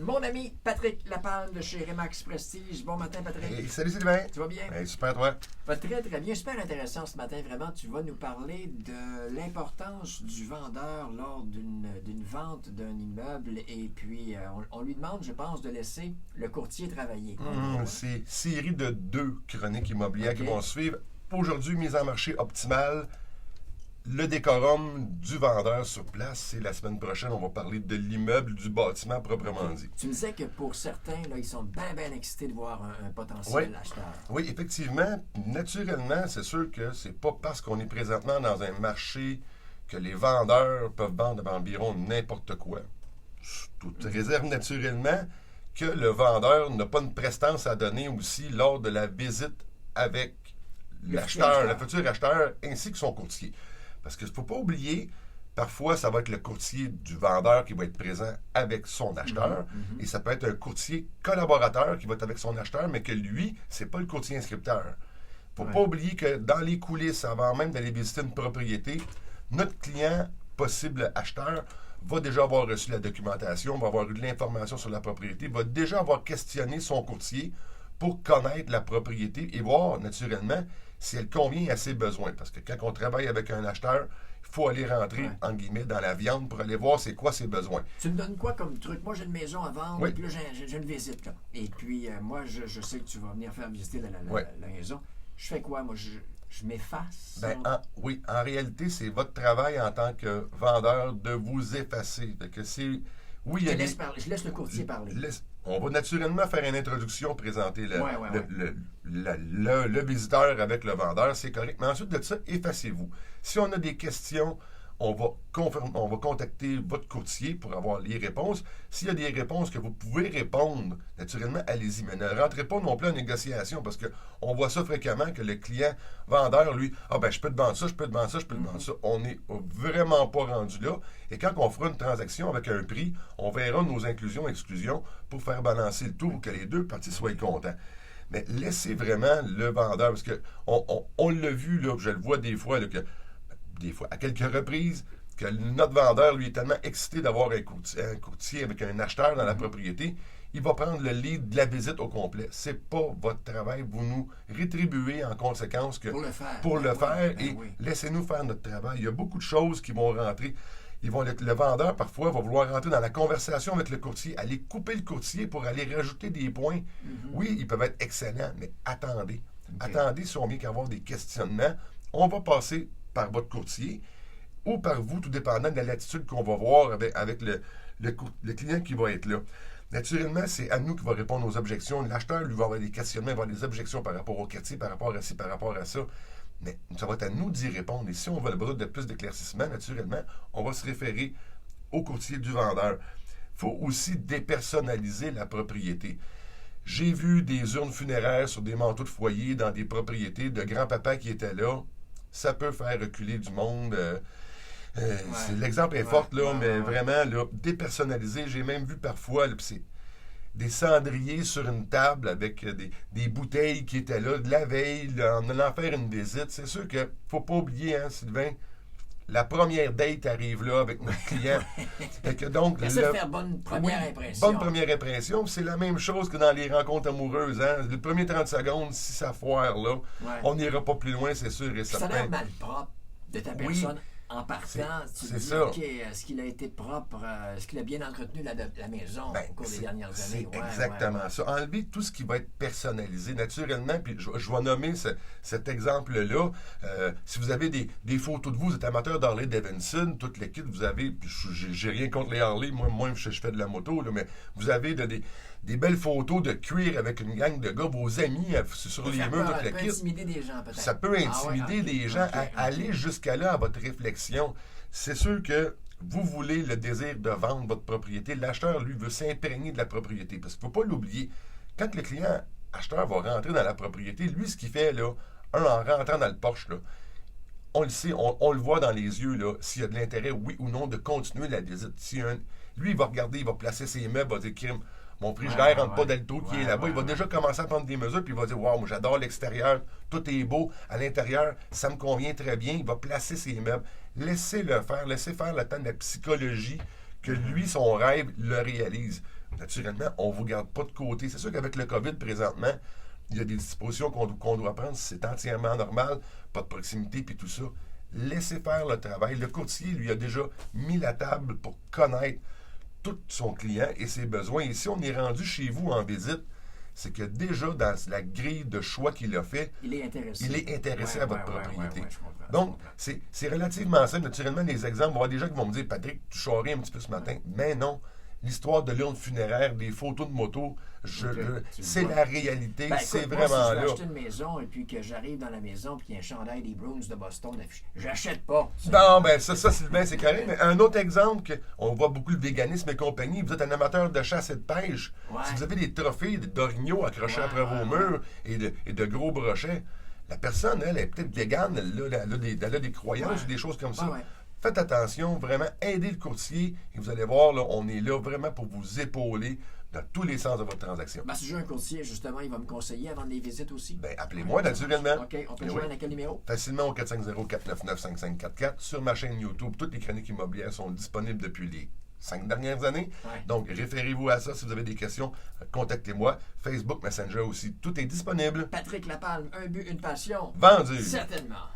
mon ami Patrick Lapalme de chez Remax Prestige. Bon matin, Patrick. Hey, salut Sylvain. Tu vas bien? Hey, super, toi. Va très, très bien. Super intéressant ce matin. Vraiment, tu vas nous parler de l'importance du vendeur lors d'une vente d'un immeuble. Et puis, on lui demande, je pense, de laisser le courtier travailler. C'est série de 2 chroniques immobilières qui vont suivre. Aujourd'hui, mise en marché optimale. Le décorum du vendeur sur place, c'est la semaine prochaine. On va parler de l'immeuble, du bâtiment proprement dit. Tu me disais que pour certains, là, ils sont bien, bien excités de voir un potentiel acheteur. Oui, effectivement. Naturellement, c'est sûr que c'est pas parce qu'on est présentement dans un marché que les vendeurs peuvent vendre environ n'importe quoi. Toute réserve naturellement que le vendeur n'a pas une prestance à donner aussi lors de la visite avec l'acheteur, le futur acheteur, ainsi que son courtier. Parce qu'il ne faut pas oublier, parfois, ça va être le courtier du vendeur qui va être présent avec son acheteur. Et ça peut être un courtier collaborateur qui va être avec son acheteur, mais que lui, c'est pas le courtier inscripteur. Il ne faut pas oublier que dans les coulisses, avant même d'aller visiter une propriété, notre client, possible acheteur, va déjà avoir reçu la documentation, va avoir eu de l'information sur la propriété, va déjà avoir questionné son courtier pour connaître la propriété et voir, naturellement, si elle convient à ses besoins. Parce que quand on travaille avec un acheteur, il faut aller rentrer, en guillemets, dans la viande pour aller voir c'est quoi ses besoins. Tu me donnes quoi comme truc? Moi, j'ai une maison à vendre, Oui. et puis là, j'ai une visite. Là. Et puis, moi, je sais que tu vas venir faire visiter la maison. Je fais quoi? Moi, je m'efface? Oui, en réalité, c'est votre travail en tant que vendeur de vous effacer. Que c'est, oui, je laisse le courtier parler. On va naturellement faire une introduction, présenter le visiteur avec le vendeur, c'est correct. Mais ensuite de ça, effacez-vous. Si on a des questions, on va contacter votre courtier pour avoir les réponses. S'il y a des réponses que vous pouvez répondre, naturellement, allez-y. Mais ne rentrez pas non plus en négociation parce qu'on voit ça fréquemment que le client vendeur, lui, je peux te vendre ça, je peux te vendre ça, je peux te vendre ça. On n'est vraiment pas rendu là. Et quand on fera une transaction avec un prix, on verra nos inclusions et exclusions pour faire balancer le tout pour que les deux parties soient contents. Mais laissez vraiment le vendeur, parce que on l'a vu, là, je le vois des fois, là, à quelques reprises, que notre vendeur, lui, est tellement excité d'avoir un courtier avec un acheteur dans la propriété, il va prendre le lead de la visite au complet. C'est pas votre travail. Vous nous rétribuez en conséquence pour le faire. Laissez-nous faire notre travail. Il y a beaucoup de choses qui vont rentrer. Le vendeur, parfois, va vouloir rentrer dans la conversation avec le courtier, aller couper le courtier pour aller rajouter des points. Oui, ils peuvent être excellents, mais attendez. Attendez si on vient qu'avoir des questionnements. On va passer par votre courtier ou par vous, tout dépendant de la latitude qu'on va voir avec le client qui va être là. Naturellement, c'est à nous qui va répondre aux objections. L'acheteur, lui, va avoir des questionnements, il va avoir des objections par rapport au quartier, par rapport à ci, par rapport à ça. Mais ça va être à nous d'y répondre. Et si on veut le besoin de plus d'éclaircissement, naturellement, on va se référer au courtier du vendeur. Il faut aussi dépersonnaliser la propriété. J'ai vu des urnes funéraires sur des manteaux de foyer dans des propriétés de grands-papas qui étaient là. Ça peut faire reculer du monde. L'exemple est fort, là, mais vraiment, là, dépersonnalisé. J'ai même vu parfois, là, c'est des cendriers sur une table avec des bouteilles qui étaient là de la veille, là, en allant faire une visite. C'est sûr qu'il ne faut pas oublier, hein, Sylvain, la première date arrive là avec notre client. Et que donc, de faire bonne première impression. Bonne première impression. C'est la même chose que dans les rencontres amoureuses. Hein? Le premier 30 secondes, si ça foire là, on n'ira pas plus loin, c'est sûr et certain. Ça a l'air mal propre de ta personne. En partant, tu te dis, ça. OK, est-ce qu'il a été propre, est-ce qu'il a bien entretenu la maison au cours des dernières années? C'est exactement ça. Enlever tout ce qui va être personnalisé naturellement, puis je vais nommer cet exemple-là. Si vous avez des photos de vous êtes amateur d'Harley Davidson, toute l'équipe, vous avez, j'ai rien contre les Harley, moi je fais de la moto, là, mais vous avez des belles photos de cuir avec une gang de gars, vos amis sur les murs, toute l'équipe. Ça peut intimider des gens, peut-être. Ça peut intimider des gens à aller jusqu'à là à votre réflexion. C'est sûr que vous voulez le désir de vendre votre propriété. L'acheteur, lui, veut s'imprégner de la propriété. Parce qu'il ne faut pas l'oublier. Quand le client acheteur va rentrer dans la propriété, lui, ce qu'il fait, là, en rentrant dans le porche, là, on le sait, on le voit dans les yeux, là, s'il y a de l'intérêt, oui ou non, de continuer la visite. Lui, il va regarder, il va placer ses meubles, il va dire, Crime, mon frigidaire rentre pas dans le trou qui est là-bas. Il va déjà commencer à prendre des mesures, puis il va dire, wow, moi j'adore l'extérieur, tout est beau. À l'intérieur, ça me convient très bien. Il va placer ses meubles. Laissez-le faire, laissez faire le temps de la psychologie que lui, son rêve, le réalise. naturellement, on ne vous garde pas de côté. C'est sûr qu'avec le COVID présentement, il y a des dispositions qu'on doit prendre. C'est entièrement normal, pas de proximité, puis tout ça. Laissez faire le travail. Le courtier, lui, a déjà mis la table pour connaître tout son client et ses besoins. Et si on est rendu chez vous en visite, c'est que déjà, dans la grille de choix qu'il a fait, il est intéressé à votre propriété. Je comprends, Donc, c'est relativement simple. Naturellement, les exemples, il va y avoir des gens qui vont me dire, Patrick, tu charries un petit peu ce matin. Mais non. L'histoire de l'urne funéraire, des photos de moto, c'est la réalité, ben, c'est écoute, vraiment moi, si là. je veux acheter une maison et puis que j'arrive dans la maison et qu'il y a un chandail des Bruins de Boston affiché, j'achète pas. Non, ben ça Sylvain, c'est correct. Mais un autre exemple, on voit beaucoup le véganisme et compagnie. Vous êtes un amateur de chasse et de pêche. Ouais. Si vous avez des trophées d'orignaux accrochés après vos murs et de gros brochets, la personne, elle est peut-être végane, elle a des croyances ou des choses comme ça. Ouais. Faites attention, vraiment, aidez le courtier et vous allez voir, là, on est là vraiment pour vous épauler dans tous les sens de votre transaction. Ben, si j'ai un courtier, justement, il va me conseiller avant des visites aussi. Ben, appelez-moi, naturellement. OK, on peut Oui. joindre à quel numéro? Facilement au 450-499-5544. Sur ma chaîne YouTube, toutes les chroniques immobilières sont disponibles depuis les 5 dernières années. Ouais. Donc, référez-vous à ça si vous avez des questions. Contactez-moi. Facebook, Messenger aussi. Tout est disponible. Patrick Lapalme, un but, une passion. Vendu. Certainement.